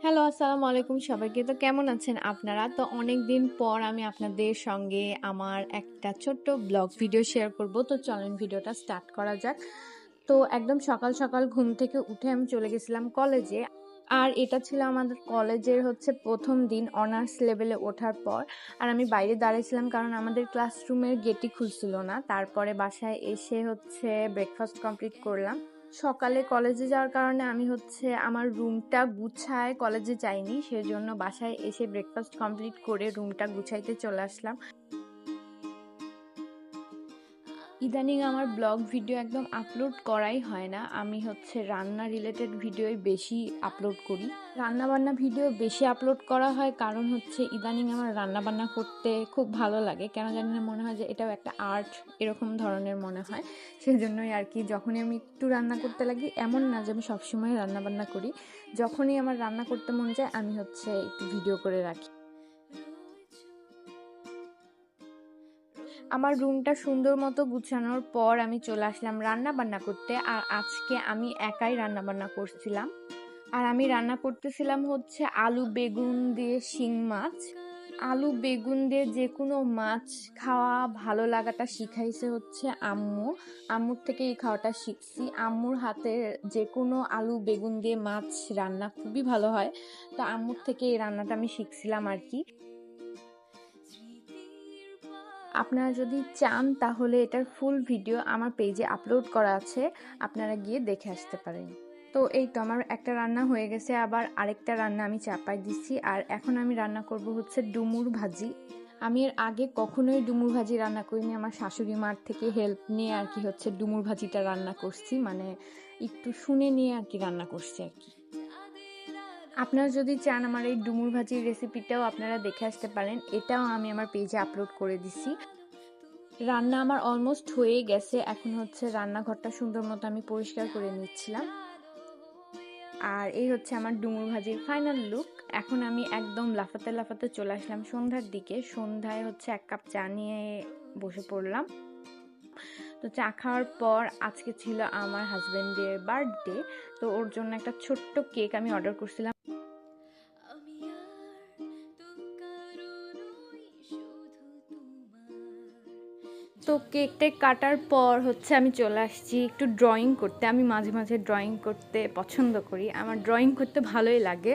Hello, আসসালামু আলাইকুম সবাইকে। তো কেমন আছেন আপনারা? তো অনেকদিন পর আমি আপনাদের সঙ্গে আমার একটা ছোট্ট ব্লগ ভিডিও শেয়ার করব। তো চলেন ভিডিওটা স্টার্ট করা যাক। তো একদম সকাল, সকাল ঘুম থেকে উঠে আমি চলে গেছিলাম কলেজে। আর এটা ছিল আমাদের কলেজের ১ম দিন অনার্স লেভেলে ওঠার পর। আর আমি বাইরে দাঁড়িয়েছিলাম কারণ আমাদের ক্লাসরুমের গেটই খুলছিল না। তারপরে বাসায় এসে ব্রেকফাস্ট কমপ্লিট করলাম। সকালে কলেজে যাওয়ার কারণে আমি আমার রুমটা গুছায় কলেজে যাইনি। সেজন্য বাসায় এসে ব্রেকফাস্ট কমপ্লিট করে রুমটা গুছাইতে চলে আসলাম। ইদানিং আমার ব্লগ ভিডিও একদম আপলোড করাই হয় না। আমি রান্না রিলেটেড ভিডিওই বেশি আপলোড করি। রান্নাবান্না ভিডিও বেশি আপলোড করা হয় কারণ ইদানিং আমার রান্নাবান্না করতে খুব ভালো লাগে। কেন জানি না, মনে হয় যে এটাও একটা আর্ট, এরকম ধরনের মনে হয়। সেজন্যই আর কি, যখনই আমি একটু রান্না করতে লাগি, এমন না যে আমি সবসময় রান্নাবান্না করি, যখনই আমার রান্না করতে মন চায় আমি একটু ভিডিও করে রাখি। আমার রুমটা সুন্দর মতো গুছানোর পর আমি চলে আসলাম রান্না বান্না করতে। আর আজকে আমি একাই রান্না বান্না করছিলাম। আর আমি রান্না করতেছিলাম আলু বেগুন দিয়ে শিং মাছ। আলু বেগুন দিয়ে যে কোনো মাছ খাওয়া ভালো লাগাটা শিখাইছে আম্মু। আম্মুর থেকে এই খাওয়াটা শিখছি। আম্মুর হাতের যে কোনো আলু বেগুন দিয়ে মাছ রান্না খুবই ভালো হয়। তো আম্মুর থেকে এই রান্নাটা আমি শিখছিলাম আর কি। আপনারা যদি চান তাহলে এটার ফুল ভিডিও আমার পেজে আপলোড করা আছে, আপনারা গিয়ে দেখে আসতে পারেন। তো এই তো আমার একটা রান্না হয়ে গেছে, আবার আরেকটা রান্না আমি চাপাই দিচ্ছি। আর এখন আমি রান্না করব ডুমুর ভাজি। আমি এর আগে কখনোই ডুমুর ভাজি রান্না করিনি। আমার শাশুড়ি মার থেকে হেল্প নিয়ে আর কি ডুমুর ভাজিটা রান্না করছি, মানে একটু শুনে নিয়ে আর কি রান্না করছি আর কি। আপনারা যদি চান আমার এই ডুমুর ভাজির রেসিপিটাও আপনারা দেখে আসতে পারেন, এটাও আমি আমার পেজে আপলোড করে দিছি। রান্না আমার অলমোস্ট হয়ে গেছে। এখন রান্নাঘরটা সুন্দর মতো আমি পরিষ্কার করে নিচ্ছিলাম। আর এই আমার ডুমুর ভাজির ফাইনাল লুক। এখন আমি একদম লাফাতে লাফাতে চলে আসলাম সন্ধ্যার দিকে। সন্ধ্যায় ১ কাপ চা নিয়ে বসে পড়লাম। তো চা খাওয়ার পর আজকে ছিল আমার হাজবেন্ডের বার্থডে। তো ওর জন্য একটা ছোট্ট কেক আমি অর্ডার করছিলাম। তো কেকটা কাটার পর আমি চলে আসছি একটু ড্রয়িং করতে। আমি মাঝে মাঝে ড্রয়িং করতে পছন্দ করি, আমার ড্রয়িং করতে ভালোই লাগে।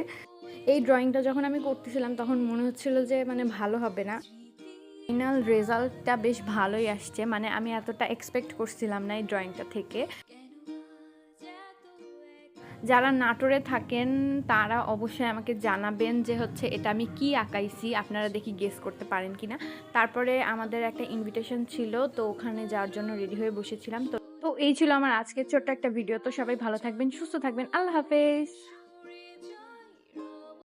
এই ড্রয়িংটা যখন আমি করতেছিলাম তখন মনে হচ্ছিল যে ভালো হবে না। ফাইনাল রেজাল্টটা বেশ ভালোই আসছে, মানে আমি এতটা এক্সপেক্ট করছিলাম না এই ড্রয়িংটা থেকে। যারা নাটোরে থাকেন তারা অবশ্যই আমাকে জানাবেন যে এটা আমি কি আঁকাইছি, আপনারা দেখি গেস করতে পারেন কিনা। তারপরে আমাদের একটা ইনভিটেশন ছিল, তো ওখানে যাওয়ার জন্য রেডি হয়ে বসেছিলাম। তো এই ছিল আমার আজকের ছোট্ট একটা ভিডিও। তো সবাই ভালো থাকবেন, সুস্থ থাকবেন, আল্লাহ হাফেজ।